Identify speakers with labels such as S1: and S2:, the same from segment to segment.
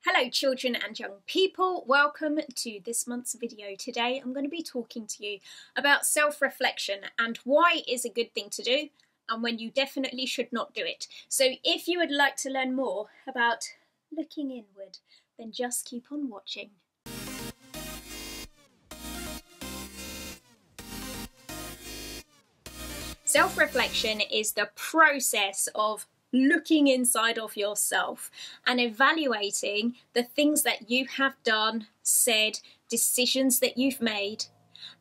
S1: Hello children and young people, welcome to this month's video. Today I'm going to be talking to you about self-reflection and why it is a good thing to do and when you definitely should not do it. So if you would like to learn more about looking inward, then just keep on watching. Self-reflection is the process of looking inside of yourself and evaluating the things that you have done, said, decisions that you've made,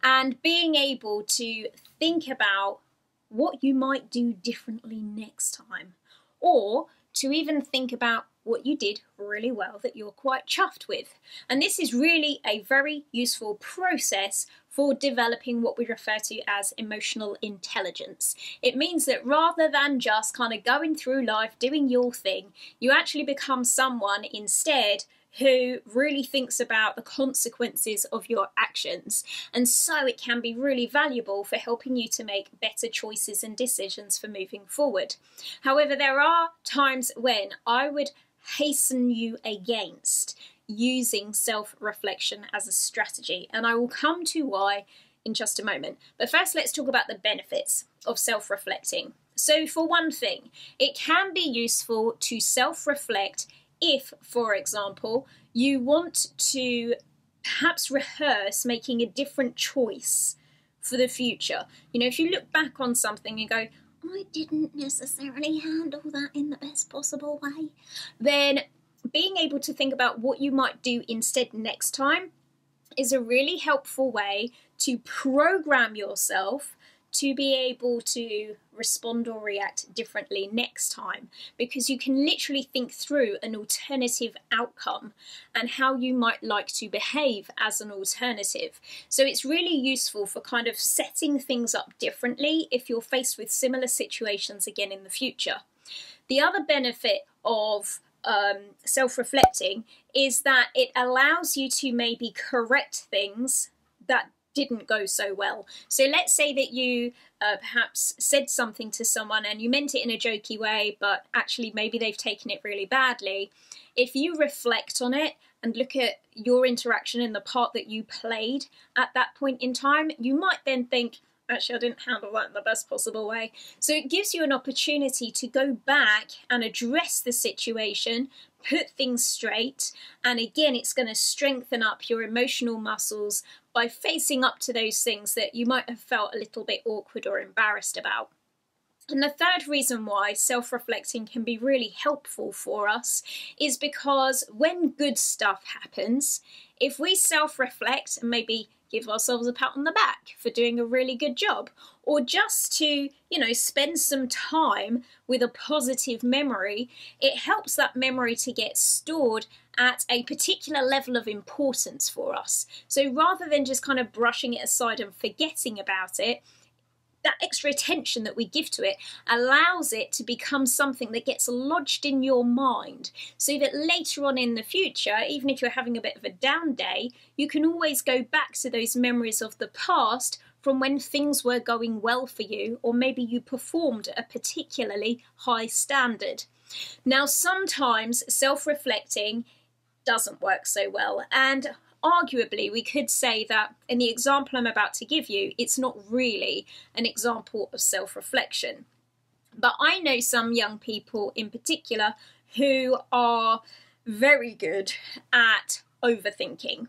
S1: and being able to think about what you might do differently next time, or to even think about what you did really well that you're quite chuffed with. And this is really a very useful process for developing what we refer to as emotional intelligence. It means that rather than just kind of going through life doing your thing, you actually become someone instead who really thinks about the consequences of your actions. And so it can be really valuable for helping you to make better choices and decisions for moving forward. However, there are times when I would hasten you against using self-reflection as a strategy, and I will come to why in just a moment. But first, let's talk about the benefits of self-reflecting. So for one thing, it can be useful to self-reflect if, for example, you want to perhaps rehearse making a different choice for the future. You know, if you look back on something and go, I didn't necessarily handle that in the best possible way, then being able to think about what you might do instead next time is a really helpful way to program yourself to be able to respond or react differently next time, because you can literally think through an alternative outcome and how you might like to behave as an alternative. So it's really useful for kind of setting things up differently if you're faced with similar situations again in the future. The other benefit of self-reflecting is that it allows you to maybe correct things that didn't go so well. So let's say that you perhaps said something to someone and you meant it in a jokey way, but actually maybe they've taken it really badly. If you reflect on it and look at your interaction and the part that you played at that point in time, you might then think, actually, I didn't handle that in the best possible way. So it gives you an opportunity to go back and address the situation, put things straight, and again, it's going to strengthen up your emotional muscles by facing up to those things that you might have felt a little bit awkward or embarrassed about. And the third reason why self-reflecting can be really helpful for us is because when good stuff happens, if we self-reflect and maybe give ourselves a pat on the back for doing a really good job, or just to, spend some time with a positive memory, it helps that memory to get stored at a particular level of importance for us. So rather than just kind of brushing it aside and forgetting about it, that extra attention that we give to it allows it to become something that gets lodged in your mind, so that later on in the future, even if you're having a bit of a down day, you can always go back to those memories of the past from when things were going well for you, or maybe you performed at a particularly high standard. Now, sometimes self-reflecting doesn't work so well, and arguably, we could say that in the example I'm about to give you, it's not really an example of self-reflection. But I know some young people in particular who are very good at overthinking,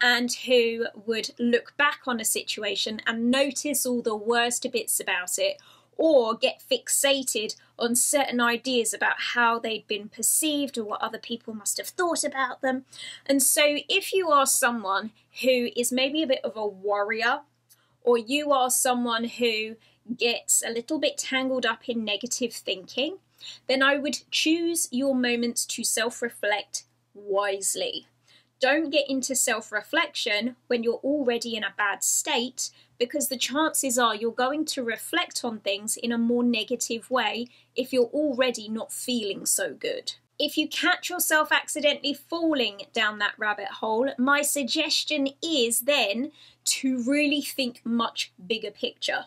S1: and who would look back on a situation and notice all the worst bits about it, or get fixated on certain ideas about how they'd been perceived or what other people must have thought about them. And so if you are someone who is maybe a bit of a worrier, or you are someone who gets a little bit tangled up in negative thinking, then I would choose your moments to self-reflect wisely. Don't get into self-reflection when you're already in a bad state, because the chances are you're going to reflect on things in a more negative way if you're already not feeling so good. If you catch yourself accidentally falling down that rabbit hole, my suggestion is then to really think much bigger picture.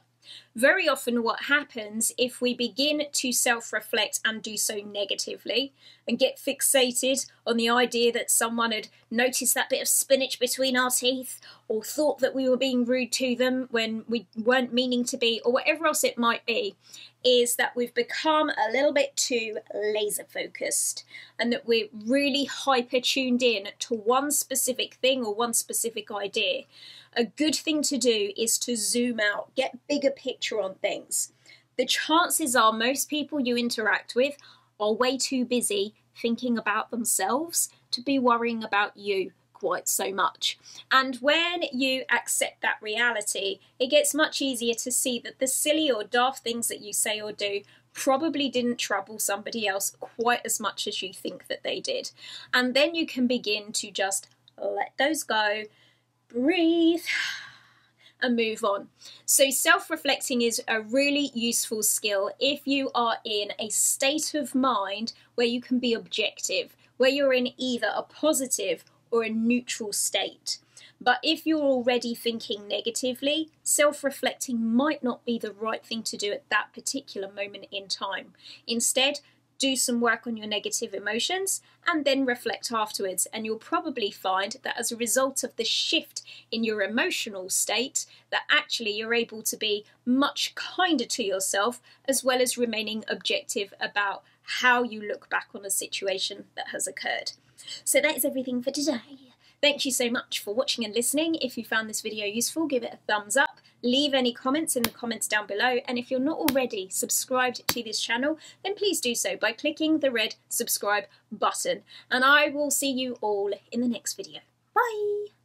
S1: Very often what happens if we begin to self-reflect and do so negatively and get fixated on the idea that someone had noticed that bit of spinach between our teeth or thought that we were being rude to them when we weren't meaning to be, or whatever else it might be, is that we've become a little bit too laser focused and that we're really hyper tuned in to one specific thing or one specific idea. A good thing to do is to zoom out, get bigger picture on things. The chances are most people you interact with are way too busy thinking about themselves to be worrying about you quite so much. And when you accept that reality, it gets much easier to see that the silly or daft things that you say or do probably didn't trouble somebody else quite as much as you think that they did. And then you can begin to just let those go, breathe, and move on. So self-reflecting is a really useful skill if you are in a state of mind where you can be objective, where you're in either a positive or a neutral state. But if you're already thinking negatively, self-reflecting might not be the right thing to do at that particular moment in time. Instead, do some work on your negative emotions and then reflect afterwards, and you'll probably find that as a result of the shift in your emotional state, that actually you're able to be much kinder to yourself, as well as remaining objective about how you look back on a situation that has occurred. So that is everything for today. Thank you so much for watching and listening. If you found this video useful, give it a thumbs up. Leave any comments in the comments down below. And if you're not already subscribed to this channel, then please do so by clicking the red subscribe button. And I will see you all in the next video. Bye!